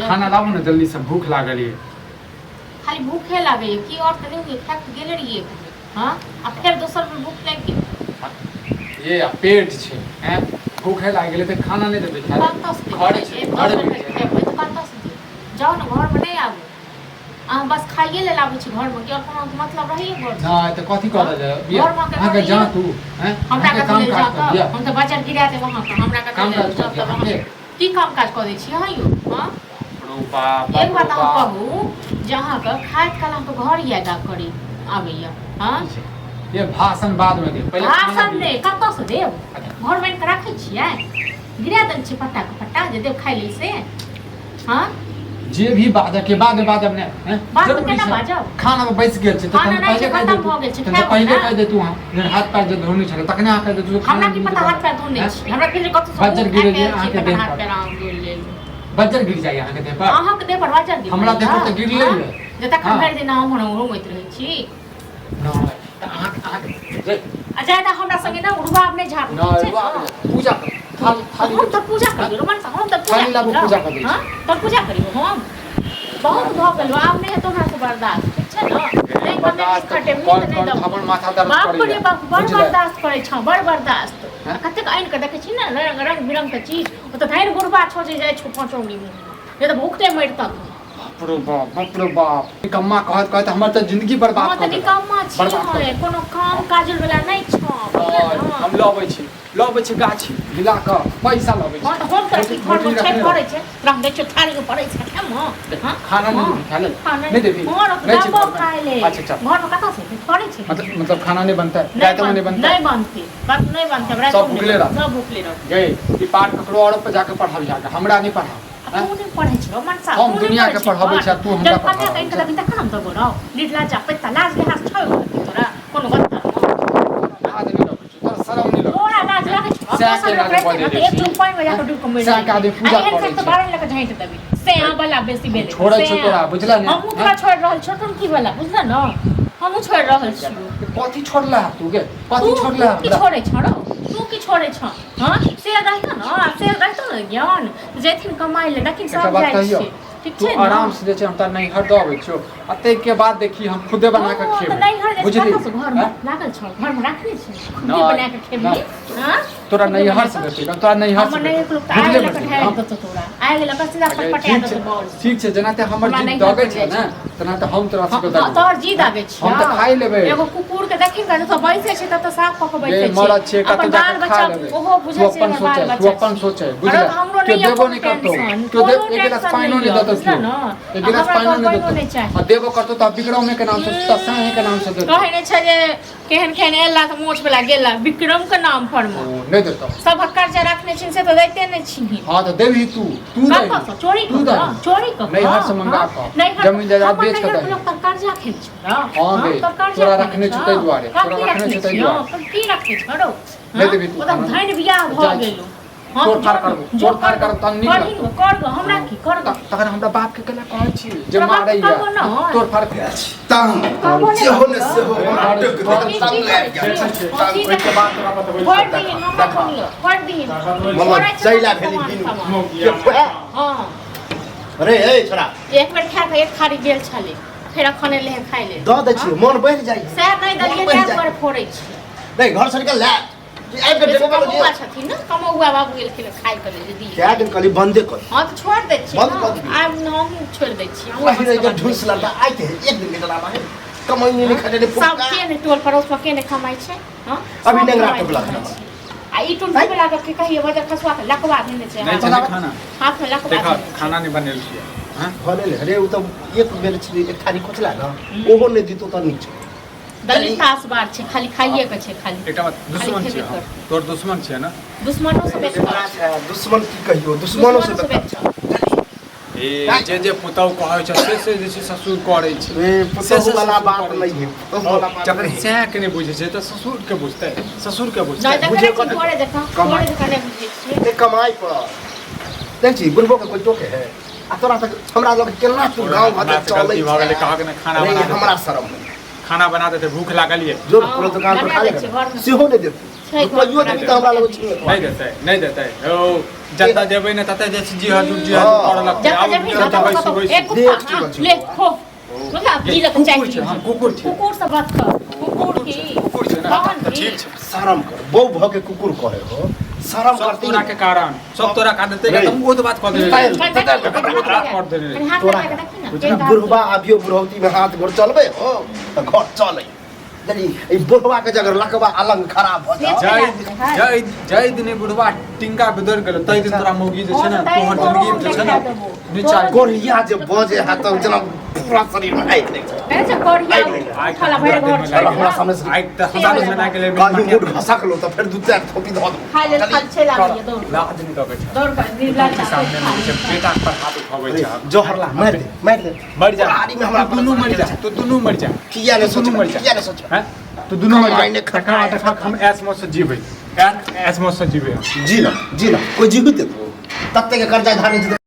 खाना लाओ ना जल्दी से, भूख लागल है। खाली भूखे लागे की और त नहीं खाक गेले रहिए हां आ फिर दोसर पे भूख लाग गेल ये पेट छे हैं, भूखे लाग गेले त खाना नहीं देबे खाए। घर छे घर में तो बात से जाओ ना घर में नहीं आबू आ बस खाइए ले लाबे छी घर में की और कोनो मतलब रहिए घर ना त कथि कर दे बिया हां के जा तू हैं, हमरा के काम काज कर दिया हम त बाजार गिरा दे वहां का हमरा का काम काज कर वहां दिया की काम काज कर दै छी हां यो हां बाप एक बात हम कहूं जहां का खाइत काल हम तो घर याद करी आबैया हां ये भाषण बाद में दे, पहले भाषण दे कत से देव घर में के रखै छियै गिरा दै छी पट्टा के पट्टा जे देव खाइ ले से हां जे भी बाजा के बाद अपने हैं बात केना बाजब खाना में बैठ गेल छे त पहले कह दे तू पहले कह दे तू हां हाथ पैर जे धोनी छले तखने आ कह दे तू हमरा की पता हाथ पैर धोने छी हमरा फिर कत से बजर गिरे जे आके दे हाथ पैर आम गिर ले बजर गिर जाय आके दे पर अहाँ के दे पर बजर गिर हमरा देखो त गिर ले जे तक भर दिन हम रोमैत रहै छी ना त आके ज्यादा हमरा संगे ना रुबाब नहीं झाड़ ना पूजा कर थाली हम तो पूजा करियो रोमन सा हम तो थाली लागू पूजा कर हां तो पूजा करियो हम बहुत भ गेल आब नहीं तो हमरा से बर्दाश्त ठीक छै ना नहीं बर्दाश्त कटे नहीं दब हमर माथा दर्द बाप रे बाप बड़ बर्दाश्त करे छ बड़ बर्दाश्त कतेक आइन के देखे छी ना रंग बिरंग के चीज ओ तो धाइन गुरबा छोजे जाय छ पांचौनी में ये तो भूखते मरता बाप रे बाप निकम्मा कहत हमर त जिंदगी बर्बाद हम त निकम्मा छी कोनो काम काजल वाला नहीं छ हम लबै छी गाछी मिला क पैसा लबै छी हां त हम त घर में छै पड़ै छै रंग दे छ थाली के पड़ै छै हम हां खाना नहीं खा ले नहीं देबी नहीं छी खाए ले अच्छा घर में कथा से पड़ै छै मतलब खाना नहीं बनता है रात में नहीं बनता नहीं बनती बात नहीं बनता रात सब भूखले रह गए ई पाठ ककरो और पे जाके पढ़ल जाके हमरा नहीं पढ़ा तू नहीं पढ़ै छ मन सा हम दुनिया के पढ़ाबै छ तू हमरा पढ़ा कहीं के लबिन त काम त गरो लीडला जा पैसा लाज के हाथ छ तोरा कोनो बात लाज नहीं रखै छ तोरा शरम नहीं रखै तोरा लाज लागे छ से के लाज बजे दे एक रुपया में जाके डूब कमे से का दे पूजा करे छ तो बारन लेके जाइत देबी से आ वाला बेसी बेले छोड़ै छ तोरा बुझला ने हम तोरा छोड़ रहल छ तुम की वाला बुझला न हम छोड़ रहल छी कथि छोड़ला तू के कथि छोड़ला की छोड़े छ तू की छोड़े छ हां से रहता न से रहता न ज्ञान जेथिन कमाई ले लेकिन सब जाय छै ठीक तू छै आराम से जे छै हम त नहीं हर दबै छियो अते के बाद देखी हम खुदे बना के खेब नहीं हर बुझली घर में लागल छ घर में रखले छै खुदे बना के खेबी हां तोरा नहीं हर से देती तोरा नहीं हर से हम नहीं एक लोग आए लक ठाए दत तोरा आए गेल का सीधा पटपटिया दत बोल ठीक छै जना ते हमर जी दगे छै ना तना त हम तोरा से दगे तोर जी दागे छै हम त खाइ लेबै एगो कुकुर के देखि त सब बैसे छै त साफ क के बैसे छै मरद छै कत बाल बच्चा ओहो बुझै छै बाल बच्चा तू अपन सोचे बुझला के देबो नहीं करतो तो दे एक गिलास पानी नहीं देतो एक गिलास पानी नहीं देतो आ देबो करतो त विक्रम के नाम से त साहे के नाम से देतो कहै नै छै जे केहन केहन एला त मोछ वाला गेला विक्रम के नाम पर में नहीं देतो सब कर्जा रखने छिन से तो देते नहीं छी हां तो देबी तू दे चोरी कर चोरी कर नहीं हर से मंगा का जमीन जायदाद बेच के दे लोग कर्जा खेल छ हां दे तोरा रखने छ तै दुआरे तोरा रखने छ तै दुआरे की रखने छड़ो नहीं देबी तू एकदम धैन बियाह भ गेलो चोर फार कर तन नहीं कर दो हमरा की कर दो तखन हमरा बाप के केना कहै छी जे मारै या तोर फार तांग जे हो न से हो नाटक के तांग लाग गया तांग ओइ के बाद तोरा बतबै पढ़ दी हमरा सुनियो पढ़ दी मम्मा चैला भेली दिन हां अरे ए छोरा एक बेर खा के एक थारी गेल छले फेर अखने ले खाइ ले द द छी मन बढ़ जाई सैर नहीं दलिए क्या पर फोड़ै छी नहीं घर से निकल ला आइ के देखो बोलो कमौआ छथिन न कमौआ बाबू गेल खेल खाइ के ले दी क्या दिन कली बंदे कर हां तो छोड़ दे छी बंद कर दी आब हम छोड़ दे छी हम फिर एक ढूंस लगा आइ के एक दिन के ड्रामा है कमाई नहीं खाते ने सब के ने टोल पड़ोस में के ने कमाई छै हां अभी नंगरा टोला आ ई टोल पे लगा के कहिए वजह खसवा के लकवा देने छै नहीं चले खाना हाथ में लकवा देखा खाना नहीं बनेल छियै हां भले ले अरे उ तो एक बेर छी एक थारी खोचला न ओहो ने दितो त नीचे दलितास बार छै खाली खाइए के छै खाली एकटा बात दुश्मन छै तोर दुश्मन छै ना दुश्मनों से बेकार दुश्मन की कहियो दुश्मनों से बेकार ए जे पुतौ कहै छै से जे ससुर करै छै ए पुतौ वाला बात नहीं है पुतौ वाला बात जब से के नहीं बुझे छै त ससुर के बुझतै ससुर के बुझतै बुझे को करे देखा करे देखा नहीं बुझे छी ए कमाई पर देख छी बुढ़बो के कोई टोके है आ तोरा तक हमरा लोग केना तू गांव घर चलै भ गेलै कहा के खाना बना हमरा शरम खाना बना देते भूख लागल ये जोर पूरा दुकान पर खा ले सेहो नहीं देते छै रुपैयो देबी त हमरा लग छीन नहीं देता है ओ जता जेबै न तते जे जी हजूर कर लगते जब जब एक कुत्ता ले खो मतलब पी लग चाहिए कुकुर से बात कर कुकुर की ठीक छै शरम कर बौ भ के कुकुर कहे हो शरम सब करती तोरा के कारण सब तोरा का देते तुम वो तो बात कर दे कर दे कुछ बुढ़वा अभियो बुढ़ौती में हाथ गोड़ चलबे हो त घर चले यदि ई बुढ़वा के जगह लकवा अलंग खराब भ जाए जय दिन बुढ़वा टिंका बिदर गेल तै दिन तोरा मौगी जे छै न तोहर जिंदगी जे छै न निचार गोरिया जे बजे हाथ त जना पूरा शरीर में आइक लग अरे से कोरिया खाला भरे घर चल हमरा सामने से आइ त हमरा बना के ले गाली मुड घसक लो त फिर दू चार थोपी ध दो खाइ ले खाल छे लागे दो लाख दिन कबे छै दौड़ कर गिरला सामने में जे बेटा पर हाथ उठाबै छै जोहरला मार दे मर जा गाड़ी में हमरा दुनू मर जा तो दुनू मर जा किया ने सोच मर जा किया ने सोच हैं तो दुनू मर मायने जा तका हम ऐस मौत से जीबै ऐस मौत से जीबै जी ना कोई जीवित है तब तक कर्जा धारने